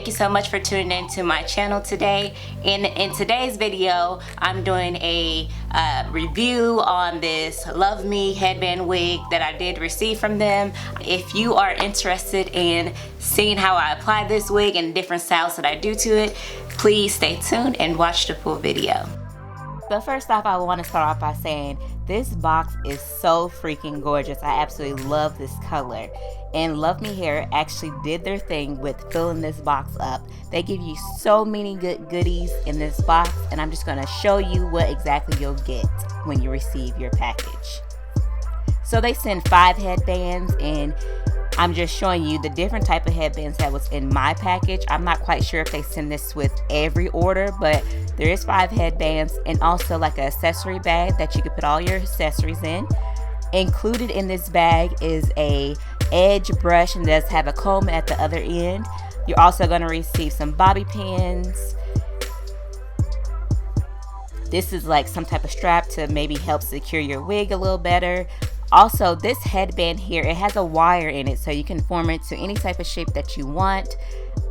Thank you so much for tuning in to my channel today. In today's video, I'm doing a review on this Luvme headband wig that I did receive from them. If you are interested in seeing how I apply this wig and different styles that I do to it, please stay tuned and watch the full video. So first off, I want to start off by saying this box is so freaking gorgeous. I absolutely love this color. And Luvme Hair actually did their thing with filling this box up. They give you so many good goodies in this box, and I'm just going to show you what exactly you'll get when you receive your package. So they send 5 headbands, and I'm just showing you the different type of headbands that was in my package. I'm not quite sure if they send this with every order, but there is 5 headbands and also like an accessory bag that you could put all your accessories in. Included in this bag is a edge brush and does have a comb at the other end. You're also going to receive some bobby pins. This is like some type of strap to maybe help secure your wig a little better. Also, this headband here, it has a wire in it so you can form it to any type of shape that you want.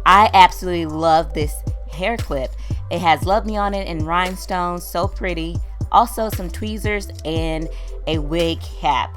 I absolutely love this hair clip. It has Luvme on it and rhinestones, so pretty. Also some tweezers and a wig cap.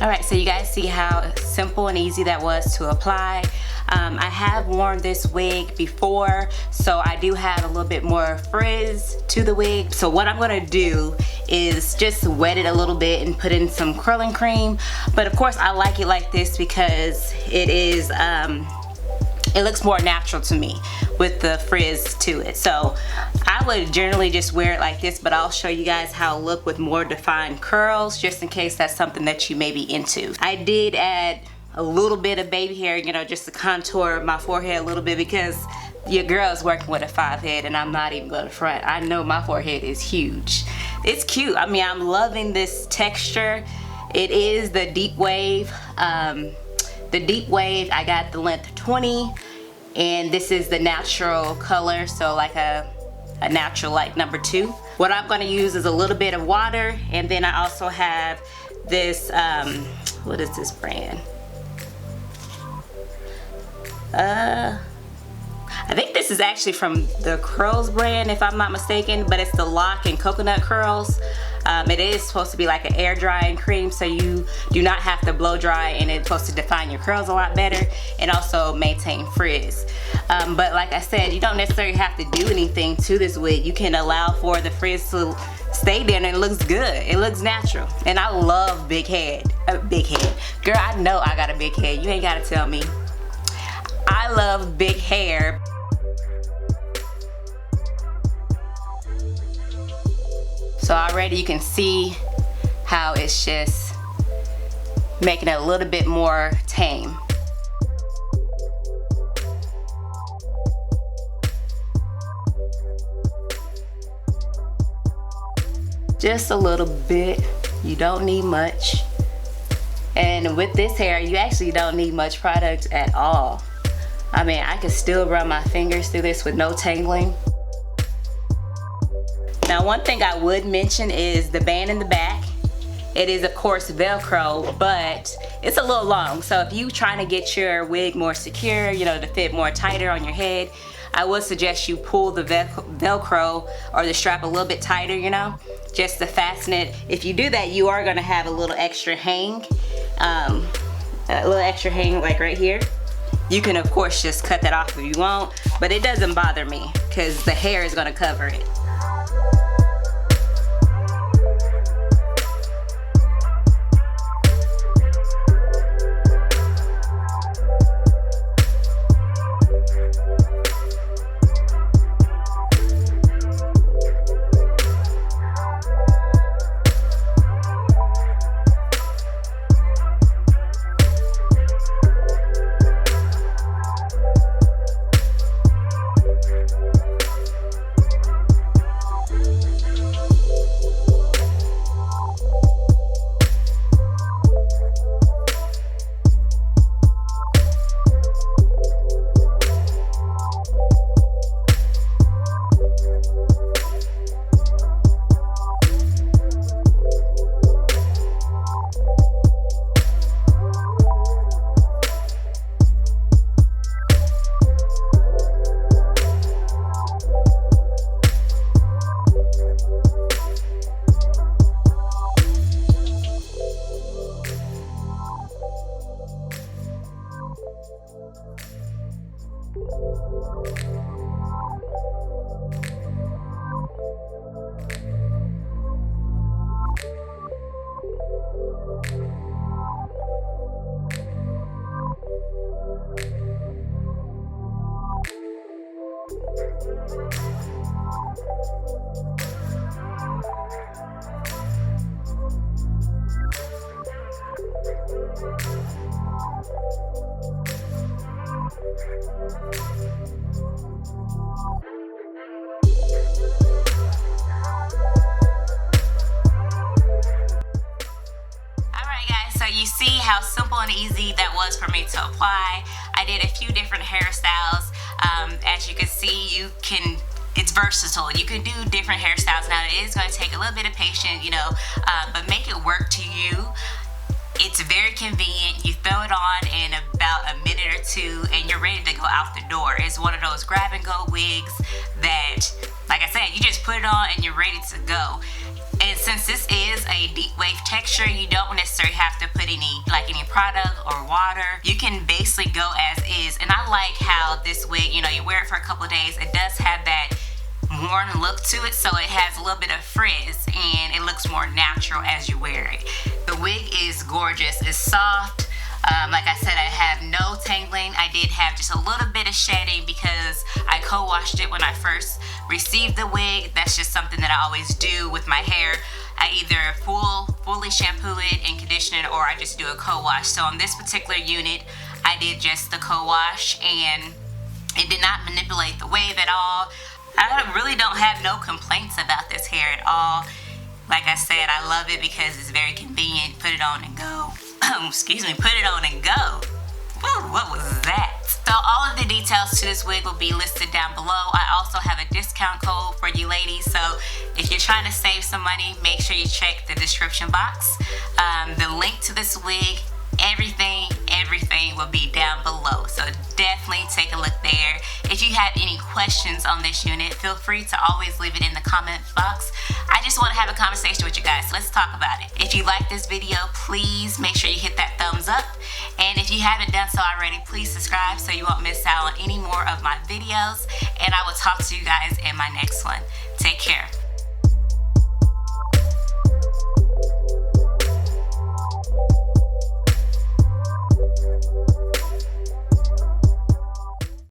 Alright, so you guys see how simple and easy that was to apply. I have worn this wig before, so I do have a little bit more frizz to the wig. So what I'm going to do is just wet it a little bit and put in some curling cream. But of course I like it like this because it is, it looks more natural to me with the frizz to it. So I would generally just wear it like this, but I'll show you guys how it look with more defined curls, just in case that's something that you may be into. I did add a little bit of baby hair, you know, just to contour my forehead a little bit because your girl is working with a 5 head, and I'm not even going to front. I know my forehead is huge. It's cute. I mean, I'm loving this texture. It is the deep wave. The deep wave, I got the length 20, and this is the natural color, so like a natural like number 2. What I'm going to use is a little bit of water, and then I also have this, what is this brand? I think this is actually from the Curls brand, if I'm not mistaken, but it's the Lock and Coconut Curls. It is supposed to be like an air drying cream, so you do not have to blow dry, and it's supposed to define your curls a lot better and also maintain frizz. But like I said, you don't necessarily have to do anything to this wig. You can allow for the frizz to stay there, and it looks good. It looks natural. And I love big head. Big head. Girl, I know I got a big head. You ain't gotta tell me. I love big hair. So already you can see how it's just making it a little bit more tame. Just a little bit. You don't need much. And with this hair, you actually don't need much product at all. I mean, I could still run my fingers through this with no tangling. Now, one thing I would mention is the band in the back. It is of course Velcro, but it's a little long. So if you're trying to get your wig more secure, you know, to fit more tighter on your head, I would suggest you pull the Velcro or the strap a little bit tighter, you know, just to fasten it. If you do that, you are gonna have a little extra hang, like right here. You can of course just cut that off if you want, but it doesn't bother me because the hair is gonna cover it. You see how simple and easy that was for me to apply. I did a few different hairstyles. As you can see, it's versatile. You can do different hairstyles. Now it is going to take a little bit of patience, you know, but make it work to you. It's very convenient. You throw it on in about a minute or two and you're ready to go out the door. It's one of those grab and go wigs that, like I said, you just put it on and you're ready to go. And since this is a deep wave texture, you don't necessarily have to put any product or water. You can basically go as is. And I like how this wig, you know, you wear it for a couple of days. It does have that worn look to it, so it has a little bit of frizz and it looks more natural as you wear it. The wig is gorgeous. It's soft. Like I said, I have no tangling. I did have just a little bit of shedding because I co-washed it when I first received the wig. That's just something that I always do with my hair. I either fully shampoo it and condition it, or I just do a co-wash. So on this particular unit, I did just the co-wash and it did not manipulate the wave at all. I really don't have no complaints about this hair at all. Like I said, I love it because it's very convenient. Put it on and go. Excuse me, put it on and go. Woo, what was that? So all of the details to this wig will be listed down below. I also have a discount code for you ladies. So if you're trying to save some money, make sure you check the description box. The link to this wig, everything will be down below. So definitely take a look there. If you have any questions on this unit, feel free to always leave it in the comment box. I just want to have a conversation with you guys. Let's talk about it. If you like this video, please make sure you hit that thumbs up. And if you haven't done so already, please subscribe so you won't miss out on any more of my videos. And I will talk to you guys in my next one. Take care.